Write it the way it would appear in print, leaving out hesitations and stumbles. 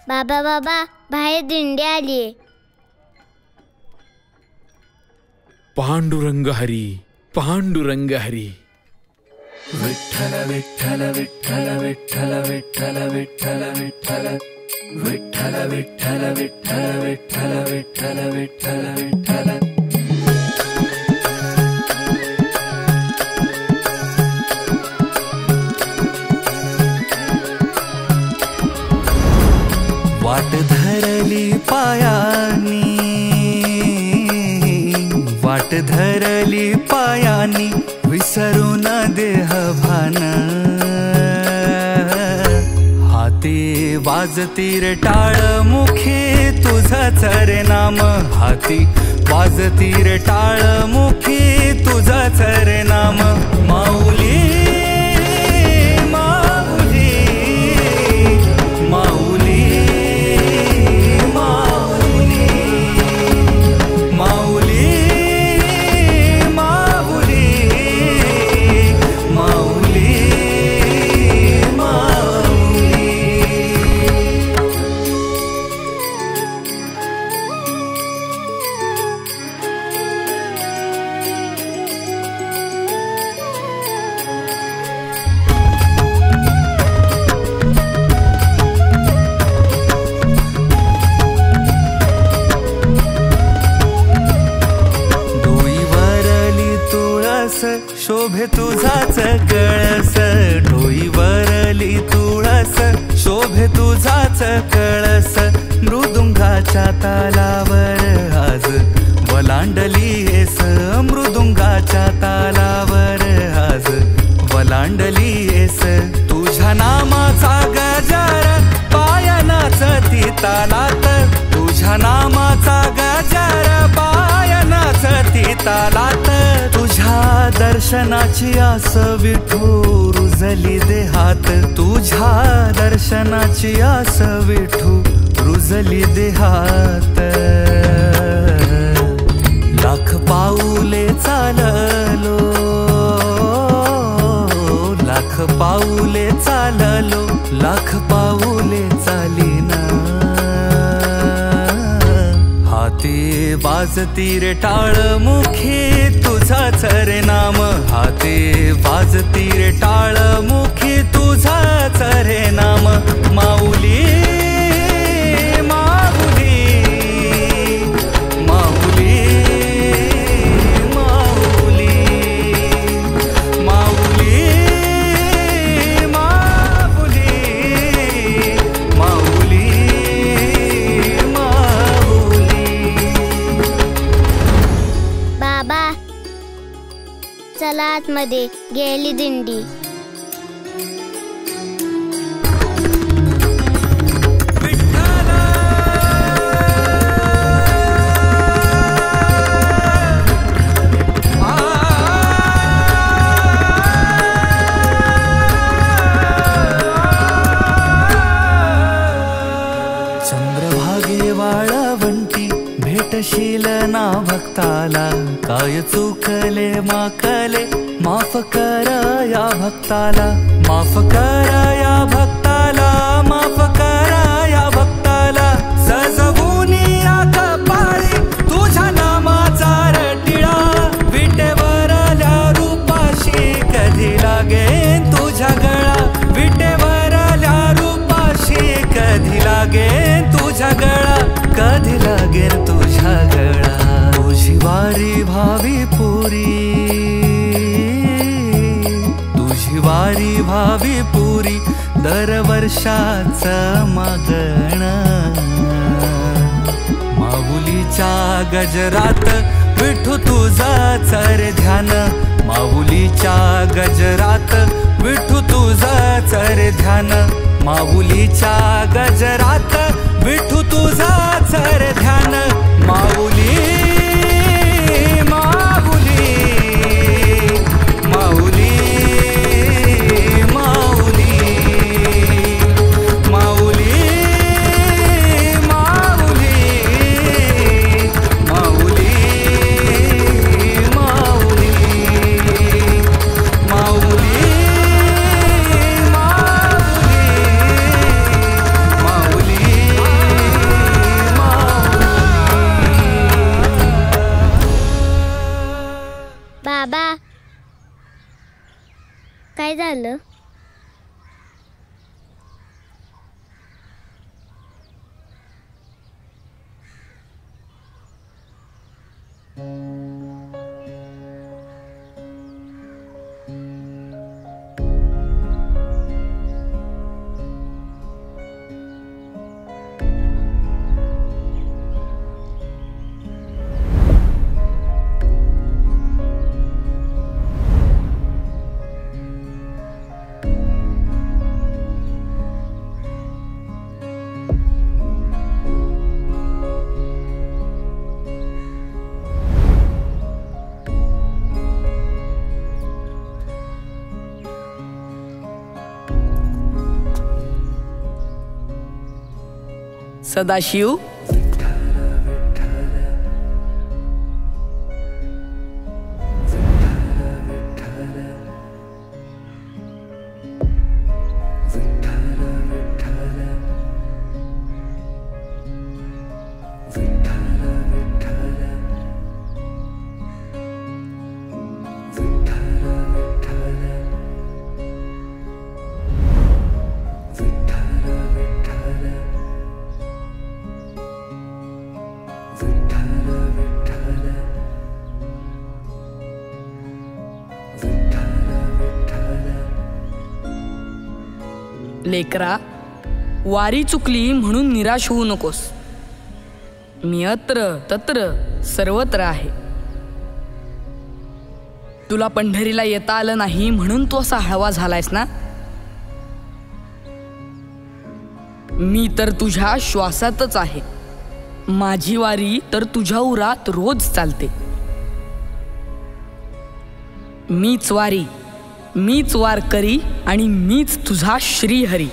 बाबा बाबा बाहेर दिंडी आलीये. पांडुरंग हरी पांडुरंग हरी. विठ्ठल विठ्ठल विठ्ठल विठ्ठल विठ्ठल विठ्ठल विठ्ठल विठ्ठल विठ्ठल विठ्ठल विठ्ठल विठ्ठल विठ्ठल विठ्ठल. वाट धरली पायानी, वाट धरली पायानी, विसरून देह भान. हाती वाजती टाळ मुखी तुझंच रे नाम. हाती वाजती टाळ मुखी तुझंच रे नाम. माऊली माऊली माऊली शोभे तुझाच कळस. डोईवरली तुळस शोभे तुझाच कळस. मृदुंगाच्या तालावर आज वलांडलीस. मृदुंगाच्या तालावर आज वलांडलीस. तुझ्या नामाचा गजर पायनाच ती तालात. तुझ्या नामाचा गजर पायनाच ती तालात. तुझ्या दर्शनाची आस विठू रुजली देहात. तुझ्या दर्शनाची आस विठू रुजली देहात. लाख पाऊले चाललो, लाख पाऊले चाललो, लाख पाऊले चालीना. हाती वाजती रे टाळ मुखी तुझाच रे नाम. हाती वाजती रे टाळ मुखी तुझाच रे नाम. माऊली माऊली माऊली माऊली माऊली माऊली माऊली माऊली. बाबा चला आतमध्ये, गेली दिंडी. चंद्रभागे वाळवंटी भेटशील ना भक्ताला. काय चुकले माकले माफ कर या भक्ताला. माफ कर या भक्ताला. माफ कर या भक्ताला. सजवूनी या कपाळी तुझ्या नामाचा रटिळा. विटेवरल्या रूपाशी कधी लागेन तुझ्या गळा. विटेवरल्या रूपाशी कधी लागेन तुझ्या गळा. कधी लागेन तुझ्या गळा. तुझी वारी भावी पुरी, तुझी वारी भावी पुरी. दरवर्षाच मागण. माऊलीच्या गजरात विठू तुझाच रे ध्यान. माऊलीच्या गजरात विठू तुझाच रे ध्यान. माऊलीच्या गजरात विठू तुझाच रे ध्यान. माऊली माऊली माऊली माऊली माऊली माऊली माऊली माऊली माऊली माऊली सदाशिव. लेकरा, वारी चुकली म्हणून निराश होऊ नकोस. मी अत्र तत्र सर्वत्र आहे. तुला पंढरीला येता आलं नाही म्हणून तू असा हळवा झालायस ना. मी तर तुझ्या श्वासातच आहे. माझी वारी तर तुझ्या उरात रोज चालते. मीच वारी, मीच वारकरी आणि मीच तुझा श्रीहरी.